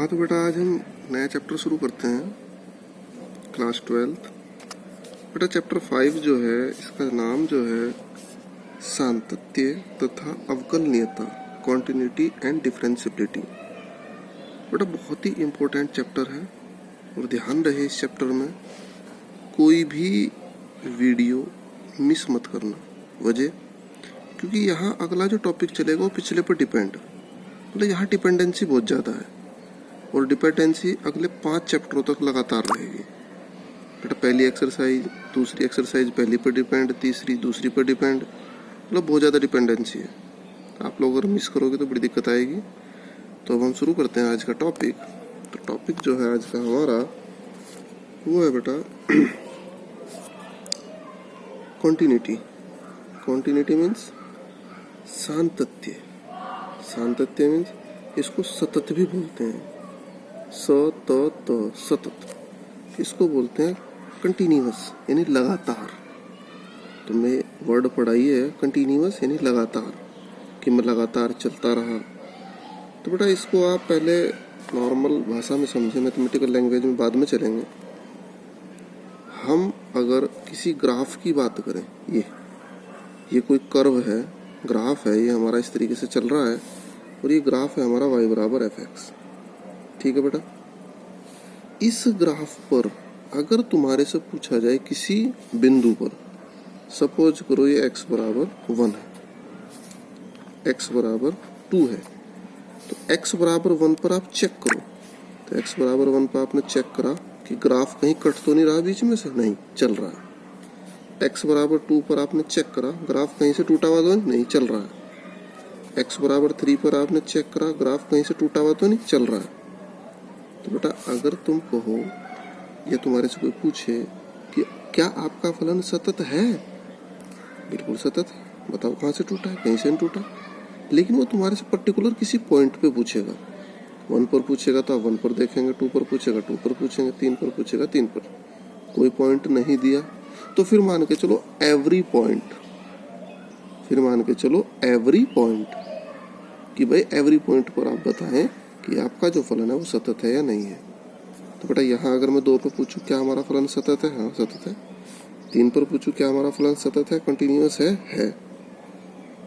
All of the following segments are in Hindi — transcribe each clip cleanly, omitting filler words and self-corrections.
हाँ तो बेटा आज हम नया चैप्टर शुरू करते हैं क्लास 12। बेटा चैप्टर 5 जो है इसका नाम जो है सातत्य तथा अवकलनीयता, कॉन्टिन्यूटी एंड डिफरेंशियबिलिटी। बेटा बहुत ही इम्पोर्टेंट चैप्टर है और ध्यान रहे इस चैप्टर में कोई भी वीडियो मिस मत करना। वजह क्योंकि यहाँ अगला जो टॉपिक चलेगा वो पिछले पर डिपेंड, मतलब यहाँ डिपेंडेंसी बहुत ज़्यादा है और डिपेंडेंसी अगले 5 चैप्टरों तक लगातार रहेगी। बेटा पहली एक्सरसाइज दूसरी एक्सरसाइज पहली पर डिपेंड, तीसरी दूसरी पर डिपेंड, मतलब बहुत ज़्यादा डिपेंडेंसी है। आप लोग अगर मिस करोगे तो बड़ी दिक्कत आएगी। तो अब हम शुरू करते हैं आज का टॉपिक। तो टॉपिक जो है आज का हमारा वो है बेटा कॉन्टिन्यूटी। कॉन्टिन्यूटी मीन्स सातत्य। सातत्य मीन्स इसको सतत भी बोलते हैं, सतत। इसको बोलते हैं कंटिन्यूअस यानी लगातार। तुमने वर्ड पढ़ाई है कंटिन्यूअस यानी लगातार, कि मैं लगातार चलता रहा। तो बेटा इसको आप पहले नॉर्मल भाषा में समझें, मैथमेटिकल लैंग्वेज में बाद में चलेंगे। हम अगर किसी ग्राफ की बात करें, ये कोई कर्व है, ग्राफ है, ये हमारा इस तरीके से चल रहा है और ये ग्राफ है हमारा y बराबर fx। ठीक है बेटा, इस ग्राफ पर अगर तुम्हारे से पूछा जाए किसी बिंदु पर, सपोज करो ये x बराबर 1 है, x बराबर 2 है, तो x बराबर 1 पर आप चेक करो। तो x बराबर 1 पर आपने चेक करा कि ग्राफ कहीं कट तो नहीं रहा बीच में से, नहीं चल रहा है। x बराबर 2 पर आपने चेक करा, ग्राफ कहीं से टूटा हुआ तो नहीं चल रहा है। x बराबर 3 पर आपने चेक करा, ग्राफ कहीं से टूटा हुआ तो नहीं चल रहा है। तो बेटा अगर तुम कहो या तुम्हारे से कोई पूछे कि क्या आपका फलन सतत है, बिल्कुल सतत है, बताओ कहाँ से टूटा है, कहीं से नहीं टूटा। लेकिन वो तुम्हारे से पर्टिकुलर किसी पॉइंट पे पूछेगा। 1 पर पूछेगा तो आप 1 पर देखेंगे, 2 पर पूछेगा 2 पर पूछेंगे, 3 पर पूछेगा 3 पर। कोई पॉइंट नहीं दिया तो फिर मान के चलो एवरी पॉइंट, फिर मान के चलो एवरी पॉइंट, कि भाई एवरी पॉइंट पर आप बताएं कि आपका जो फलन है वो सतत है या नहीं है। तो बेटा यहाँ अगर मैं 2 पर पूछूं क्या हमारा फलन सतत है, हाँ सतत है। 3 पर पूछूं क्या हमारा फलन सतत है, कंटिन्यूअस है।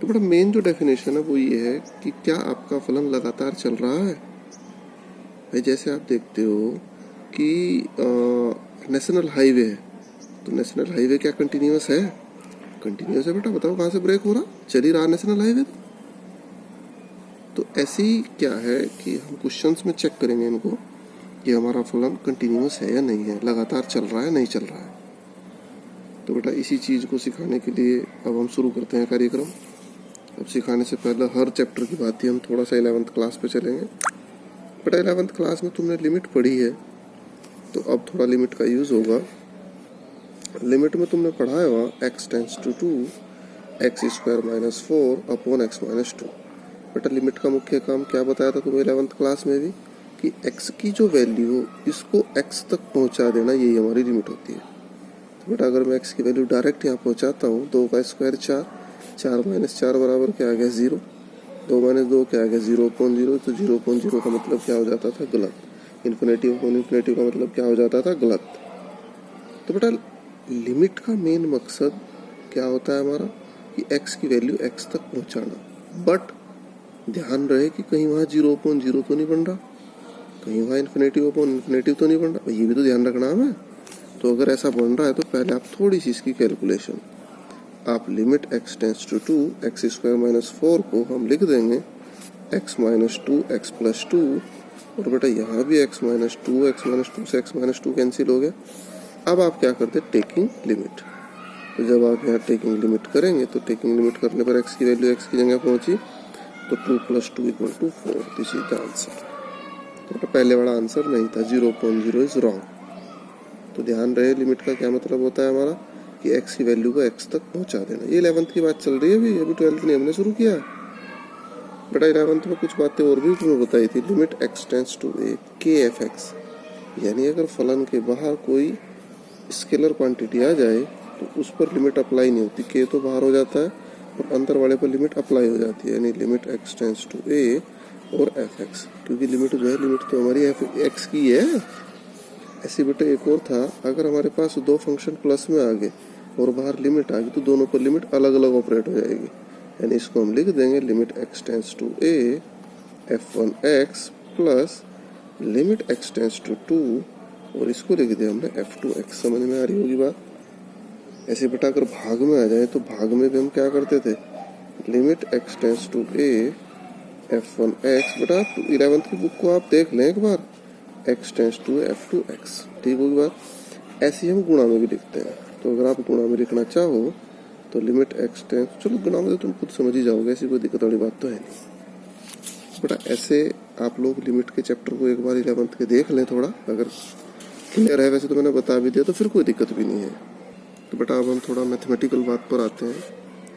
तो बेटा मेन जो डेफिनेशन है वो ये है कि क्या आपका फलन लगातार चल रहा है। भाई जैसे आप देखते हो कि नेशनल हाईवे है, तो नेशनल हाईवे क्या कंटिन्यूअस है, कंटिन्यूअस है बेटा। बताओ कहाँ से ब्रेक हो रहा, चल ही रहा नेशनल हाईवे। तो ऐसे ही क्या है कि हम क्वेश्चंस में चेक करेंगे इनको कि हमारा फलन कंटिन्यूअस है या नहीं है, लगातार चल रहा है नहीं चल रहा है। तो बेटा इसी चीज़ को सिखाने के लिए अब हम शुरू करते हैं कार्यक्रम। अब सिखाने से पहले हर चैप्टर की बात ही हम थोड़ा सा 11th क्लास पे चलेंगे। बेटा 11th क्लास में तुमने लिमिट पढ़ी है, तो अब थोड़ा लिमिट का यूज़ होगा। लिमिट में तुमने पढ़ा है वहाँ x tends to 2 x² - 4 upon x - 2। बेटा लिमिट का मुख्य काम क्या बताया था तुम्हें 11th क्लास में भी, कि x की जो वैल्यू हो इसको x तक पहुंचा देना, यही हमारी लिमिट होती है। तो बेटा अगर मैं x की वैल्यू डायरेक्ट यहाँ पहुंचाता हूँ, 2 का स्क्वायर 4, 4 - 4 बराबर क्या आ गया 0, 2 - 2 क्या आ गया 0.0। तो 0.0 का मतलब क्या हो जाता था, गलत। इन्फिनिटी अपॉन इन्फिनिटी का मतलब क्या हो जाता था, गलत। तो बेटा लिमिट का मेन मकसद क्या होता है हमारा, कि x की वैल्यू x तक पहुंचाना। बट ध्यान रहे कि कहीं वहाँ 0.0 तो नहीं बन रहा, कहीं वहाँ इन्फिनिटी अपॉन इन्फिनिटी तो नहीं बन रहा, ये भी तो ध्यान रखना है। तो अगर ऐसा बन रहा है तो पहले आप थोड़ी सी इसकी कैलकुलेशन, आप limit x tends to 2 x² - 4 को हम लिख देंगे x - 2 x + 2। और बेटा यहाँ भी x - 2 x - 2 से x - 2 कैंसिल हो गया। अब आप क्या करते हैं, टेकिंग लिमिट। तो जब आप यहाँ टेकिंग लिमिट करेंगे तो टेकिंग लिमिट करने पर x की वैल्यू x की जगह पहुंची, तो 2 + 2 = 4। This is the answer. तो पहले वाला आंसर नहीं था, 0.0 इज रॉन्ग। तो ध्यान रहे लिमिट का क्या मतलब होता है हमारा, कि x की वैल्यू को x तक पहुंचा देना। ये 11th की बात चल रही है, अभी 12th नहीं हमने शुरू किया। बेटा 11th में कुछ बातें और भी तुम्हें बताई थी। Limit x tends to a k f(x), यानी अगर फलन के बाहर कोई स्केलर क्वांटिटी आ जाए तो उस पर लिमिट अप्लाई नहीं होती, k तो बाहर हो जाता है और अंदर वाले पर लिमिट अप्लाई हो जाती है। यानी limit x tends to a और एफ एक्स, क्योंकि लिमिट जो है लिमिट तो हमारी एफ एक्स की है। ऐसे बेटा एक और था, अगर हमारे पास दो फंक्शन प्लस में आ गए और बाहर लिमिट आ गई तो दोनों पर लिमिट अलग अलग ऑपरेट हो जाएगी। यानी इसको हम लिख देंगे limit x tends to a f one x plus limit x tends to two, और इसको लिख दिया हमने एफ टू एक्स। समझ में आ रही होगी बात। ऐसे बेटा अगर भाग में आ जाए तो भाग में भी हम क्या करते थे, limit x tends to a f one x. बेटा 11th की बुक को आप देख लें एक बार, x tends to f two x, ठीक होगी बात। ऐसे ही हम गुणा में भी लिखते हैं। तो अगर आप गुणा में लिखना चाहो तो लिमिट एक्स टेंस, चलो गुणा में तो तुम खुद समझ ही जाओगे, ऐसी कोई दिक्कत वाली बात तो है नहीं। बेटा ऐसे आप लोग लिमिट के चैप्टर को एक बार 11th के देख लें थोड़ा, अगर क्लियर है। वैसे तो मैंने बता भी दिया तो फिर कोई दिक्कत भी नहीं है। तो बेटा अब हम थोड़ा मैथमेटिकल बात पर आते हैं।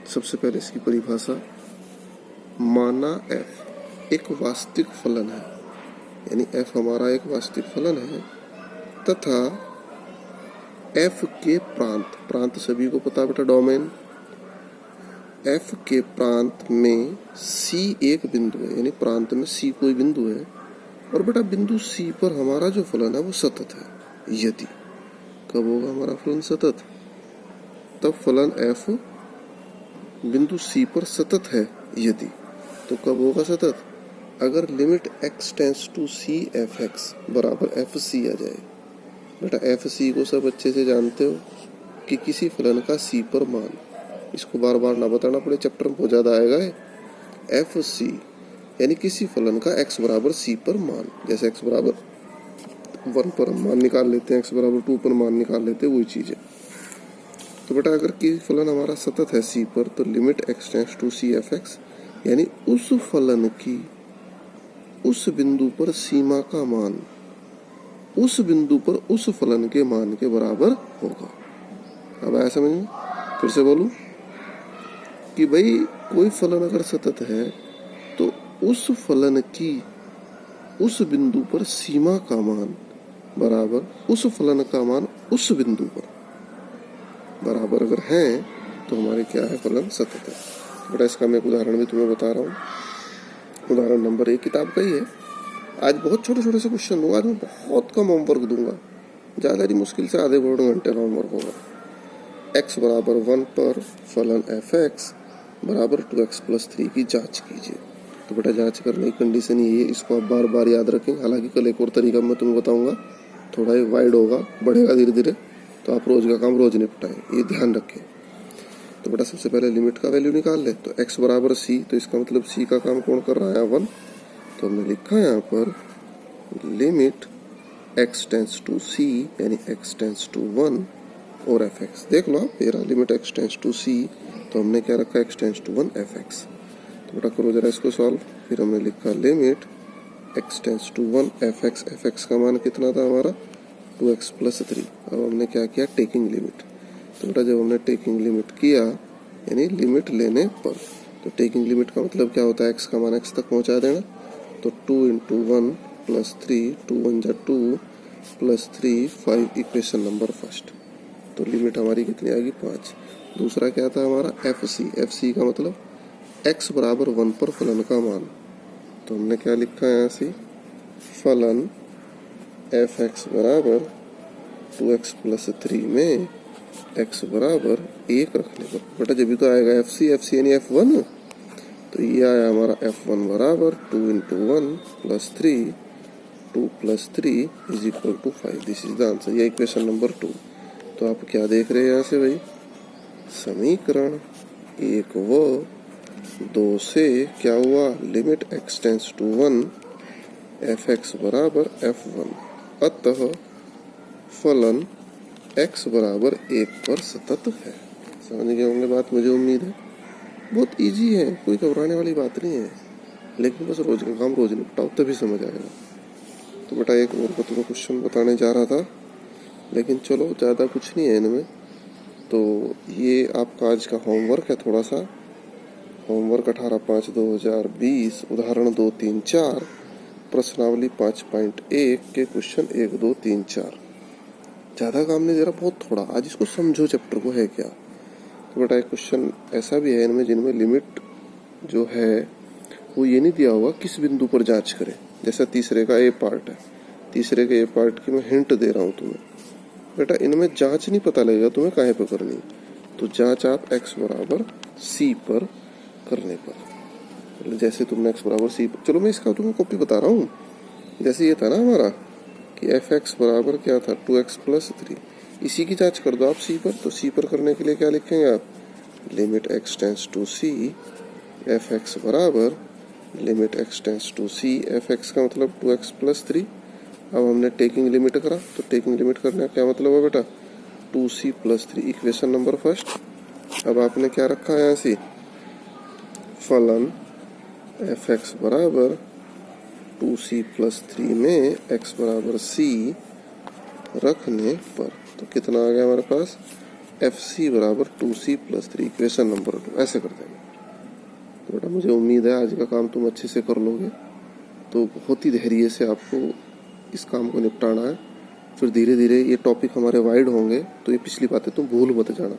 सबसे पहले इसकी परिभाषा, माना f एक वास्तविक फलन है, यानी f हमारा एक वास्तविक फलन है तथा f के प्रांत, प्रांत सभी को पता बेटा डोमेन, f के प्रांत में c एक बिंदु है, यानी प्रांत में c कोई बिंदु है, और बेटा बिंदु c पर हमारा जो फलन है वो सतत है। यदि, कब होगा हमारा फलन सतत, तब फलन f बिंदु c पर सतत है। यदि, तो कब होगा सतत, अगर limit x tends to c f x बराबर एफ सी आ जाए। बेटा एफ सी को सब अच्छे से जानते हो कि किसी फलन का c पर मान, इसको बार बार ना बताना पड़े, चैप्टर में बहुत ज्यादा आएगा। एफ सी यानी किसी फलन का x बराबर c पर मान, जैसे x बराबर 1 पर हम मान निकाल लेते हैं, x बराबर 2 पर मान निकाल लेते हैं, वही चीज है। तो बेटा अगर किसी फलन हमारा सतत है c पर, तो limit x tends to c f x, यानी उस फलन की उस बिंदु पर सीमा का मान उस बिंदु पर उस फलन के मान के बराबर होगा। अब आया समझ में? फिर से बोलूं कि भाई कोई फलन अगर सतत है तो उस फलन की उस बिंदु पर सीमा का मान बराबर उस फलन का मान उस बिंदु पर बराबर अगर है तो हमारे क्या है, फलन सतत है। बेटा इसका मैं एक उदाहरण भी तुम्हें बता रहा हूँ। उदाहरण नंबर 1 किताब का ही है। आज बहुत छोटे छोटे से क्वेश्चन दूंगा, आज मैं बहुत कम होमवर्क दूंगा, ज़्यादा नहीं, मुश्किल से आधे पौने घंटे का होमवर्क होगा। x बराबर 1 पर फलन एफ एक्स बराबर 2x प्लस 3 की जांच कीजिए। तो बेटा जांच करने की कंडीशन यही है, इसको आप बार बार याद रखें। हालांकि कल एक और तरीका मैं तुम्हें बताऊंगा, थोड़ा ही वाइड होगा, बढ़ेगा धीरे धीरे, तो आप रोज का काम रोज निपटाएं, ये ध्यान रखें। तो बेटा सबसे पहले लिमिट का वैल्यू निकाल ले। तो x बराबर c, तो इसका मतलब c का काम कौन कर रहा है, 1। तो हमने लिखा है यहाँ पर limit x tends to c, यानी x टेंस टू 1 और एफ एक्स। देख लो आप, मेरा limit x tends to c, तो हमने क्या रखा, x tends to 1 f x. तो बेटा करो जरा इसको सॉल्व। फिर हमने लिखा limit x tends to 1 f x. F x का मान कितना था हमारा, 2x प्लस 3। अब हमने क्या किया, टेकिंग लिमिट। तो बेटा जब हमने टेकिंग लिमिट किया, यानी लिमिट लेने पर, तो टेकिंग लिमिट का मतलब क्या होता है, x का मान x तक पहुंचा देना। तो 2 इंटू 1 प्लस 3, 2 1 जा 2 प्लस 3 5, इक्वेशन नंबर फर्स्ट। तो लिमिट हमारी कितनी आएगी, 5। दूसरा क्या था हमारा, एफ सी। एफ सी का मतलब x बराबर 1 पर फलन का मान। तो हमने क्या लिखा है यहाँ से, फलन एफ एक्स बराबर 2x प्लस 3 में x बराबर 1 रखने पर। बेटा जब भी तो आएगा एफ सी यानी f1। तो ये आया हमारा f1 बराबर 2 इंटू 1 प्लस 3, 2 प्लस 3 is equal to 5। This is the answer. ये इक्वेशन नंबर 2। तो आप क्या देख रहे हैं यहाँ से भाई, समीकरण 1 व 2 से क्या हुआ, limit x tends to 1 f x बराबर f1, अतः फलन x बराबर 1 पर सतत है। समझ गए होंगे बात, मुझे उम्मीद है। बहुत इजी है, कोई घबराने वाली बात नहीं है, लेकिन बस रोज का काम रोज निपटाओ तभी समझ आएगा। तो बेटा एक और तुम्हें क्वेश्चन बताने जा रहा था, लेकिन चलो ज़्यादा कुछ नहीं है इनमें। तो ये आपका आज का होमवर्क है, थोड़ा सा होमवर्क 18/5/2020 उदाहरण 2 3 4 प्रश्नावली 5.1 के क्वेश्चन 1 2 3 4। ज़्यादा काम नहीं दे रहा, बहुत थोड़ा। आज इसको समझो चैप्टर को है क्या। तो बेटा एक क्वेश्चन ऐसा भी है इनमें जिनमें लिमिट जो है आपको ये नहीं दिया होगा किस बिंदु पर जांच करें। जैसा तीसरे का ए पार्ट है, तीसरे के ए पार्ट की मैं हिंट दे रहा हूँ तुम्हें, बेटा इनमें जांच नहीं पता लगेगा तुम्हें कहाँ पे करनी है। तो जांच आप x बराबर c पर करने पर, जैसे तुमने x बराबर c पर, चलो मैं इसका तुम्हें कॉपी बता रहा हूँ। जैसे ये था ना हमारा कि f(x) बराबर क्या था 2x + 3, इसी की जांच कर दो आप c पर। तो c पर करने के लिए क्या लिखेंगे आप, limit x tends to c f(x) बराबर limit x tends to c, f(x) का मतलब 2x + 3। अब हमने टेकिंग लिमिट करा, तो टेकिंग लिमिट करने का क्या मतलब है बेटा, 2c + 3, इक्वेशन नंबर फर्स्ट। अब आपने क्या रखा है यहाँ से, फलन f(x) बराबर 2c + 3 में x बराबर c रखने पर, तो कितना आ गया हमारे पास, fc बराबर 2c + 3, इक्वेशन नंबर 2। ऐसे कर देंगे। तो बेटा मुझे उम्मीद है आज का काम तुम अच्छे से कर लोगे। तो बहुत ही धैर्य से आपको इस काम को निपटाना है। फिर धीरे धीरे ये टॉपिक हमारे वाइड होंगे, तो ये पिछली बातें तुम भूल मत जाना,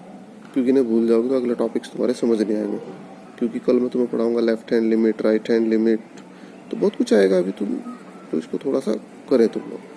क्योंकि इन्हें भूल जाओगे तो अगले टॉपिक्स तुम्हारे समझ नहीं आएंगे। क्योंकि कल मैं तुम्हें पढ़ाऊंगा left hand limit, right hand limit, तो बहुत कुछ आएगा अभी तुम, तो इसको थोड़ा सा करें तुम लोग।